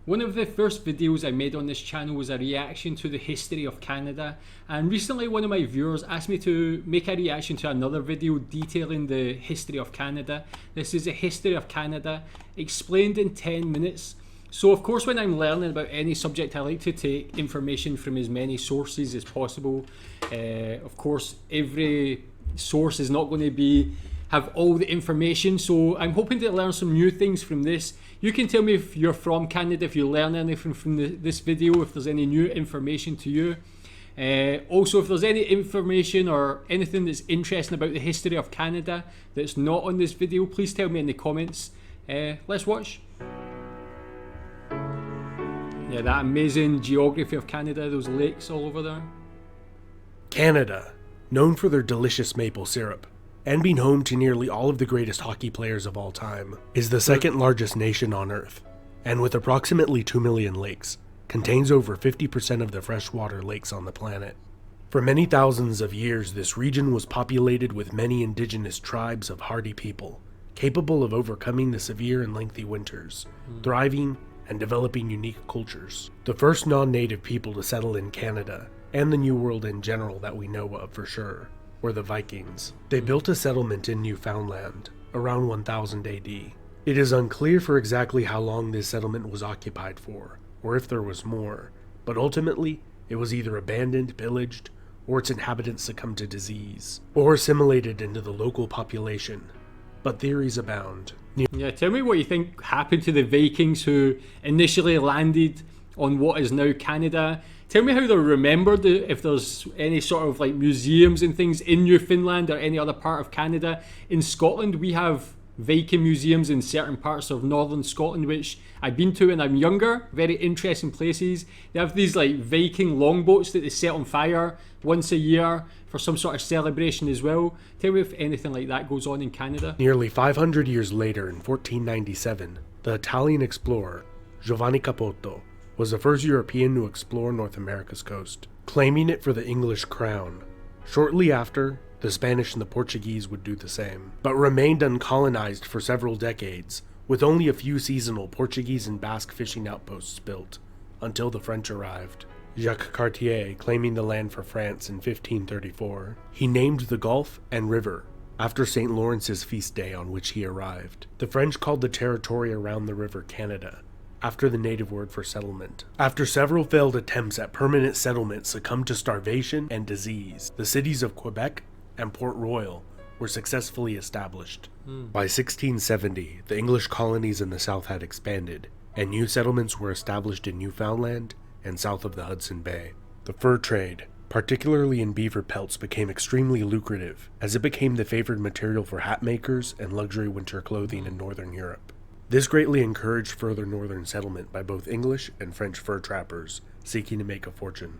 One of the first videos I made on this channel was a reaction to the history of Canada, and recently one of my viewers asked me to make a reaction to another video detailing the history of Canada. This is a history of Canada explained in 10 minutes. So of course when I'm learning about any subject I like to take information from as many sources as possible. Of course every source is not going to have all the information, so I'm hoping to learn some new things from this. You can tell me if you're from Canada, if you learn anything from this video, if there's any new information to you. Also, if there's any information or anything that's interesting about the history of Canada that's not on this video, please tell me in the comments. Let's watch. Yeah, that amazing geography of Canada, those lakes all over there. Canada, known for their delicious maple syrup, and being home to nearly all of the greatest hockey players of all time, is the second largest nation on Earth, and with approximately 2 million lakes, contains over 50% of the freshwater lakes on the planet. For many thousands of years, this region was populated with many indigenous tribes of hardy people, capable of overcoming the severe and lengthy winters, thriving and developing unique cultures. The first non-native people to settle in Canada, and the New World in general that we know of for sure, were the Vikings. They built a settlement in Newfoundland around 1000 AD. It is unclear for exactly how long this settlement was occupied for, or if there was more, but ultimately it was either abandoned, pillaged, or its inhabitants succumbed to disease, or assimilated into the local population. But theories abound. Yeah, tell me what you think happened to the Vikings who initially landed on what is now Canada. Tell me how they're remembered, if there's any sort of like museums and things in Newfoundland or any other part of Canada. In Scotland, we have Viking museums in certain parts of northern Scotland, which I've been to when I'm younger. Very interesting places. They have these like Viking longboats that they set on fire once a year for some sort of celebration as well. Tell me if anything like that goes on in Canada. Nearly 500 years later, in 1497, the Italian explorer Giovanni Capoto was the first European to explore North America's coast, claiming it for the English crown. Shortly after, the Spanish and the Portuguese would do the same, but remained uncolonized for several decades, with only a few seasonal Portuguese and Basque fishing outposts built, until the French arrived. Jacques Cartier claiming the land for France in 1534. He named the gulf and river after St. Lawrence's feast day on which he arrived. The French called the territory around the river Canada, after the native word for settlement. After several failed attempts at permanent settlement succumbed to starvation and disease, the cities of Quebec and Port Royal were successfully established. By 1670, the English colonies in the south had expanded, and new settlements were established in Newfoundland and south of the Hudson Bay. The fur trade, particularly in beaver pelts, became extremely lucrative, as it became the favored material for hat makers and luxury winter clothing in northern Europe. This greatly encouraged further northern settlement by both English and French fur trappers seeking to make a fortune.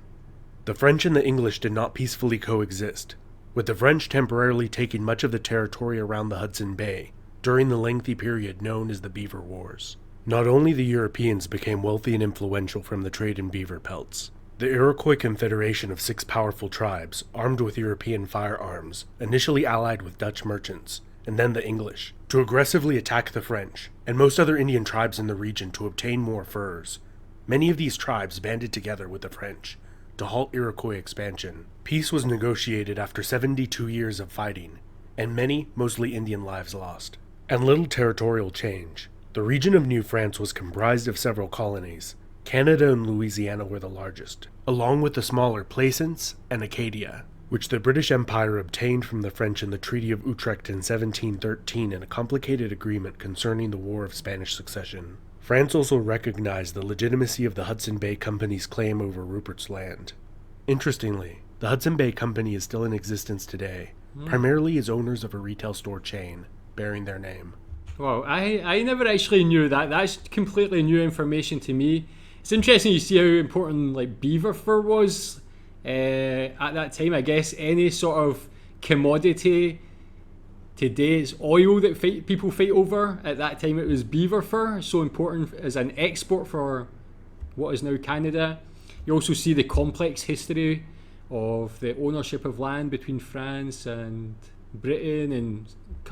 The French and the English did not peacefully coexist, with the French temporarily taking much of the territory around the Hudson Bay during the lengthy period known as the Beaver Wars. Not only the Europeans became wealthy and influential from the trade in beaver pelts. The Iroquois Confederation of 6 powerful tribes, armed with European firearms, initially allied with Dutch merchants, and then the English, to aggressively attack the French and most other Indian tribes in the region to obtain more furs. Many of these tribes banded together with the French to halt Iroquois expansion. Peace was negotiated after 72 years of fighting, and many, mostly Indian lives lost. And little territorial change. The region of New France was comprised of several colonies. Canada and Louisiana were the largest, along with the smaller Plaisance and Acadia, which the British Empire obtained from the French in the Treaty of Utrecht in 1713 in a complicated agreement concerning the War of Spanish Succession. France also recognized the legitimacy of the Hudson Bay Company's claim over Rupert's Land. Interestingly, the Hudson Bay Company is still in existence today, primarily as owners of a retail store chain bearing their name. Wow, I never actually knew that. That's completely new information to me. It's interesting you see how important like beaver fur was at that time. I guess any sort of commodity today is oil that people fight over. At that time it was beaver fur, so important as an export for what is now Canada. You also see the complex history of the ownership of land between France and Britain and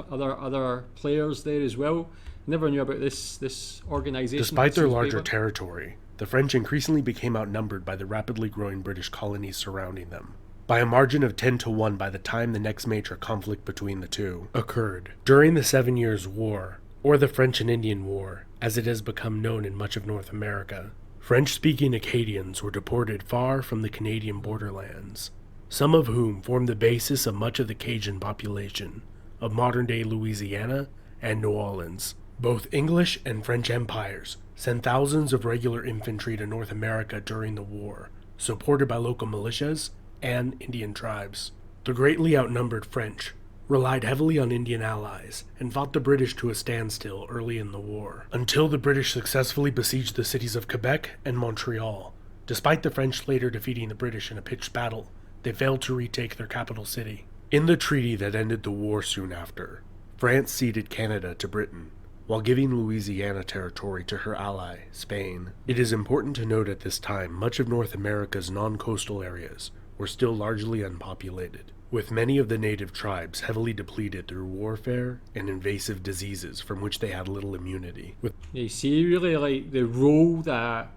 other players there as well. Never knew about this organization. Despite their Hudson's Bay larger Works. territory, the French increasingly became outnumbered by the rapidly growing British colonies surrounding them, by a margin of 10 to 1 by the time the next major conflict between the two occurred. During the 7 Years' War, or the French and Indian War, as it has become known in much of North America, French-speaking Acadians were deported far from the Canadian borderlands, some of whom formed the basis of much of the Cajun population of modern-day Louisiana and New Orleans. Both English and French empires sent thousands of regular infantry to North America during the war, supported by local militias and Indian tribes. The greatly outnumbered French relied heavily on Indian allies and fought the British to a standstill early in the war, until the British successfully besieged the cities of Quebec and Montreal. Despite the French later defeating the British in a pitched battle, they failed to retake their capital city. In the treaty that ended the war soon after, France ceded Canada to Britain, while giving Louisiana territory to her ally, Spain. It is important to note at this time much of North America's non-coastal areas were still largely unpopulated, with many of the native tribes heavily depleted through warfare and invasive diseases from which they had little immunity. You see really like the role that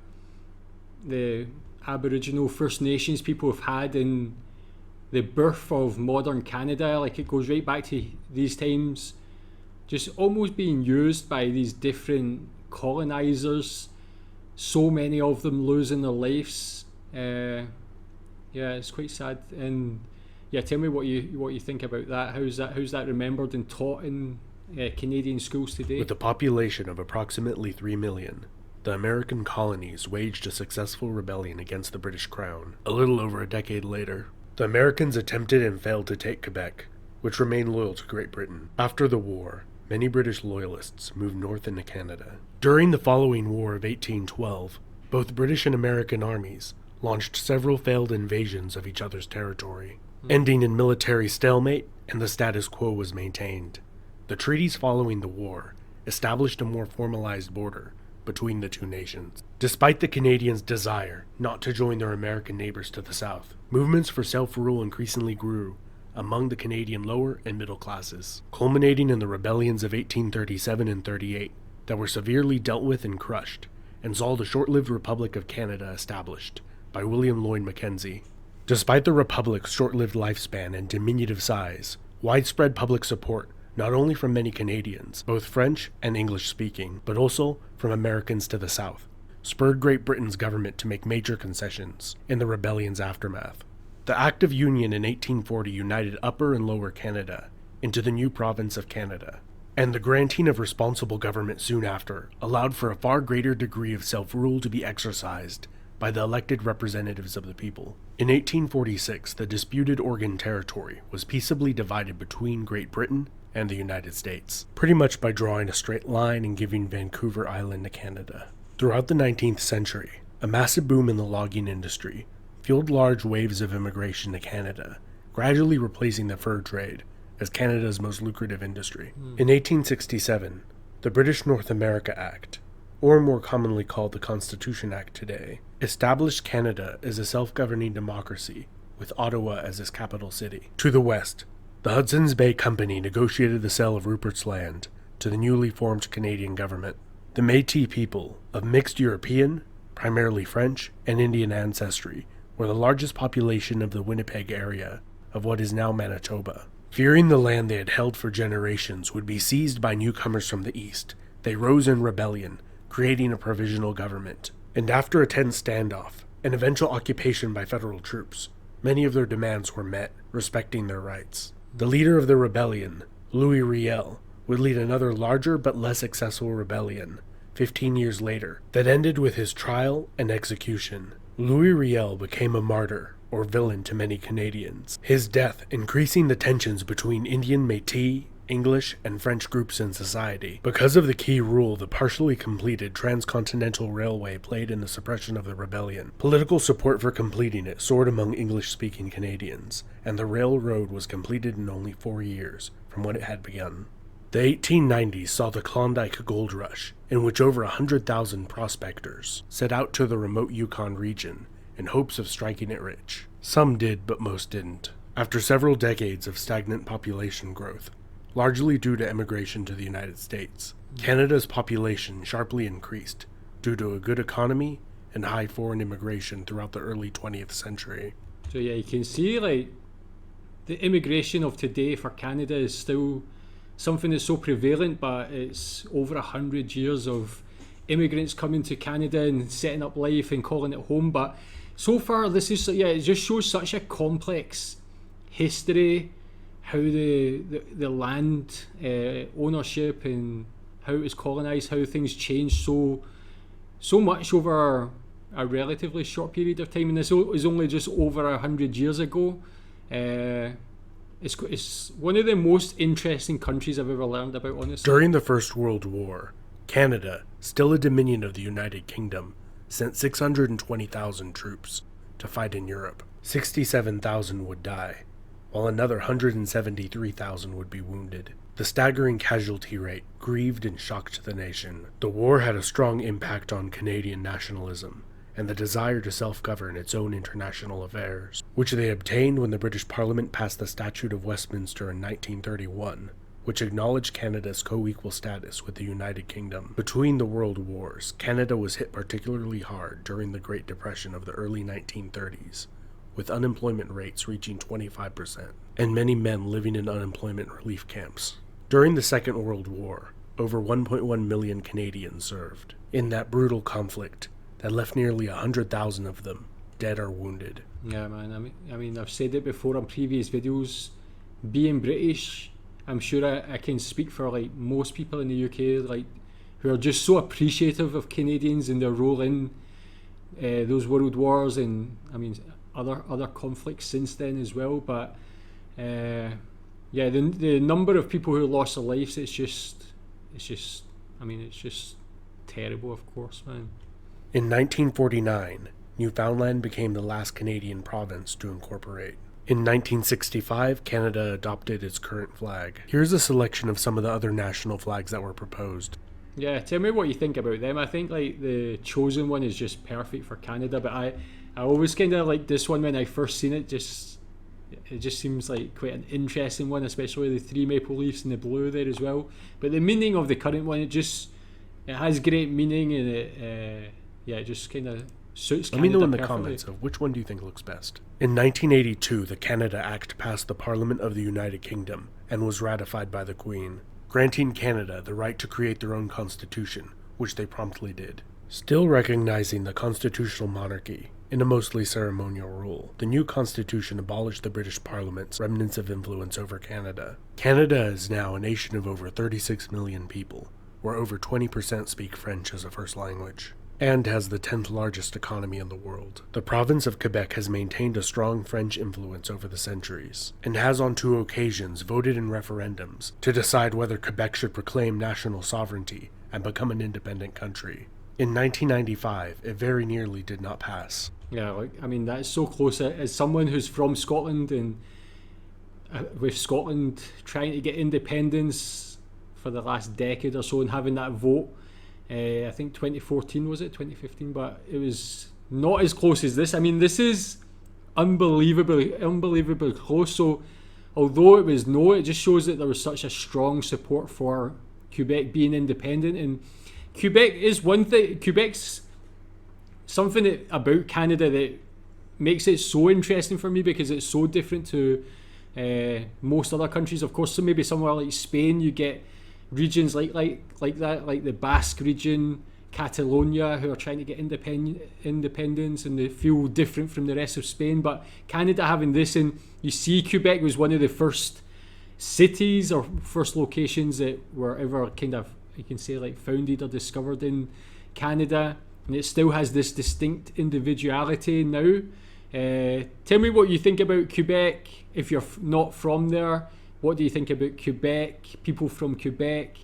the Aboriginal First Nations people have had in the birth of modern Canada. Like it goes right back to these times, just almost being used by these different colonizers, so many of them losing their lives. Yeah, it's quite sad. And yeah, tell me what you think about that. How's that remembered and taught in Canadian schools today? With a population of approximately 3 million, the American colonies waged a successful rebellion against the British Crown. A little over a decade later, the Americans attempted and failed to take Quebec, which remained loyal to Great Britain. After the war, many British loyalists moved north into Canada. During the following War of 1812, both British and American armies launched several failed invasions of each other's territory, ending in military stalemate, and the status quo was maintained. The treaties following the war established a more formalized border between the two nations. Despite the Canadians' desire not to join their American neighbors to the south, movements for self-rule increasingly grew among the Canadian lower and middle classes, culminating in the rebellions of 1837 and 38 that were severely dealt with and crushed, and saw the short-lived Republic of Canada established by William Lloyd Mackenzie. Despite the Republic's short-lived lifespan and diminutive size, widespread public support, not only from many Canadians, both French and English-speaking, but also from Americans to the south, spurred Great Britain's government to make major concessions in the rebellion's aftermath. The Act of Union in 1840 united Upper and Lower Canada into the new province of Canada, and the granting of responsible government soon after allowed for a far greater degree of self-rule to be exercised by the elected representatives of the people. In 1846, the disputed Oregon Territory was peaceably divided between Great Britain and the United States, pretty much by drawing a straight line and giving Vancouver Island to Canada. Throughout the 19th century, a massive boom in the logging industry fueled large waves of immigration to Canada, gradually replacing the fur trade as Canada's most lucrative industry. In 1867, the British North America Act, or more commonly called the Constitution Act today, established Canada as a self-governing democracy with Ottawa as its capital city. To the west, the Hudson's Bay Company negotiated the sale of Rupert's Land to the newly formed Canadian government. The Métis people, of mixed European, primarily French, and Indian ancestry, were the largest population of the Winnipeg area of what is now Manitoba. Fearing the land they had held for generations would be seized by newcomers from the east, they rose in rebellion, creating a provisional government. And after a tense standoff, and eventual occupation by federal troops, many of their demands were met, respecting their rights. The leader of the rebellion, Louis Riel, would lead another larger but less successful rebellion 15 years later that ended with his trial and execution. Louis Riel became a martyr, or villain to many Canadians, his death increasing the tensions between Indian Métis, English, and French groups in society. Because of the key role the partially completed Transcontinental Railway played in the suppression of the rebellion, political support for completing it soared among English-speaking Canadians, and the railroad was completed in only 4 years from when it had begun. The 1890s saw the Klondike Gold Rush, in which over 100,000 prospectors set out to the remote Yukon region in hopes of striking it rich. Some did, but most didn't. After several decades of stagnant population growth, largely due to emigration to the United States, Canada's population sharply increased due to a good economy and high foreign immigration throughout the early 20th century. So yeah, you can see like the immigration of today for Canada is still something that's so prevalent, but it's over 100 years of immigrants coming to Canada and setting up life and calling it home. But so far, this is, yeah, it just shows such a complex history, how the land ownership and how it was colonised, how things changed so much over a relatively short period of time, and this is only just over 100 years ago. It's one of the most interesting countries I've ever learned about, honestly. During the First World War, Canada, still a dominion of the United Kingdom, sent 620,000 troops to fight in Europe. 67,000 would die, while another 173,000 would be wounded. The staggering casualty rate grieved and shocked the nation. The war had a strong impact on Canadian nationalism and the desire to self-govern its own international affairs, which they obtained when the British Parliament passed the Statute of Westminster in 1931, which acknowledged Canada's co-equal status with the United Kingdom. Between the World Wars, Canada was hit particularly hard during the Great Depression of the early 1930s, with unemployment rates reaching 25%, and many men living in unemployment relief camps. During the Second World War, over 1.1 million Canadians served in that brutal conflict that left nearly 100,000 of them dead or wounded. Yeah, man. I mean, I've said it before on previous videos. Being British, I'm sure I can speak for like most people in the UK, like who are just so appreciative of Canadians and their role in those world wars, and I mean other conflicts since then as well. But yeah, the number of people who lost their lives, it's just terrible, of course, man. In 1949, Newfoundland became the last Canadian province to incorporate. In 1965, Canada adopted its current flag. Here's a selection of some of the other national flags that were proposed. Yeah, tell me what you think about them. I think like the chosen one is just perfect for Canada, but I always kind of like this one when I first seen it. It just seems like quite an interesting one, especially the three maple leaves and the blue there as well. But the meaning of the current one, it has great meaning, and it just kind of suits Canada. Let me know in the perfectly. comments of which one do you think looks best. In 1982, the Canada Act passed the Parliament of the United Kingdom and was ratified by the Queen, granting Canada the right to create their own constitution, which they promptly did. Still recognizing the constitutional monarchy in a mostly ceremonial rule, the new constitution abolished the British Parliament's remnants of influence over Canada. Canada is now a nation of over 36 million people, where over 20% speak French as a first language, and has the 10th largest economy in the world. The province of Quebec has maintained a strong French influence over the centuries, and has on 2 occasions voted in referendums to decide whether Quebec should proclaim national sovereignty and become an independent country. In 1995, it very nearly did not pass. Yeah, that's so close. As someone who's from Scotland, and with Scotland trying to get independence for the last decade or so and having that vote, I think 2014 was it, 2015, but it was not as close as this. I mean, this is unbelievably close. So although it was no, it just shows that there was such a strong support for Quebec being independent. And Quebec is one thing. Quebec's something about Canada that makes it so interesting for me, because it's so different to most other countries. Of course, so maybe somewhere like Spain, you get regions like that, like the Basque region, Catalonia, who are trying to get independence, and they feel different from the rest of Spain. But Canada having this, and you see Quebec was one of the first cities or first locations that were ever kind of, you can say, like founded or discovered in Canada, and it still has this distinct individuality now. Tell me what you think about Quebec if you're not from there. What do you think about Quebec, people from Quebec,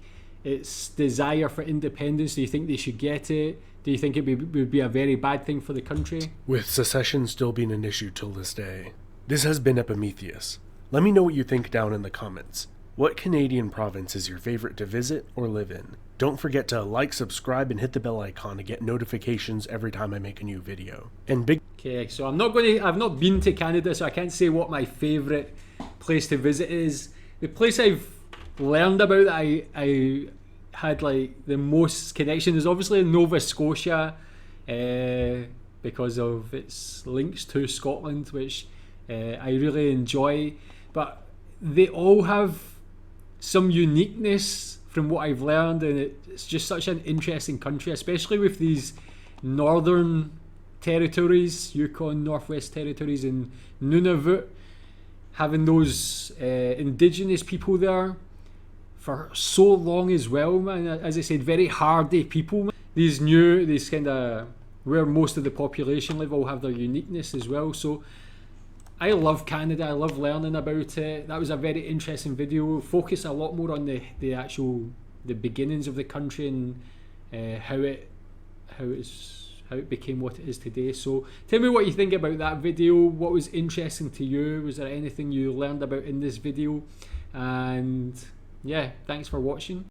its desire for independence? Do you think they should get it? Do you think it would be a very bad thing for the country? With secession still being an issue till this day. This has been Epimetheus. Let me know what you think down in the comments. What Canadian province is your favorite to visit or live in? Don't forget to like, subscribe, and hit the bell icon to get notifications every time I make a new video. And Okay, so I've not been to Canada, so I can't say what my favourite place to visit is. The place I've learned about that I had like the most connection is obviously Nova Scotia, because of its links to Scotland, which I really enjoy. But they all have some uniqueness from what I've learned, and it's just such an interesting country, especially with these northern territories, Yukon, Northwest Territories, and Nunavut, having those indigenous people there for so long as well, man. As I said, very hardy people, man. These kind of, where most of the population live, all have their uniqueness as well. So I love Canada. I love learning about it. That was a very interesting video. Focus a lot more on the beginnings of the country and how it became what it is today. So tell me what you think about that video. What was interesting to you? Was there anything you learned about in this video? And yeah, thanks for watching.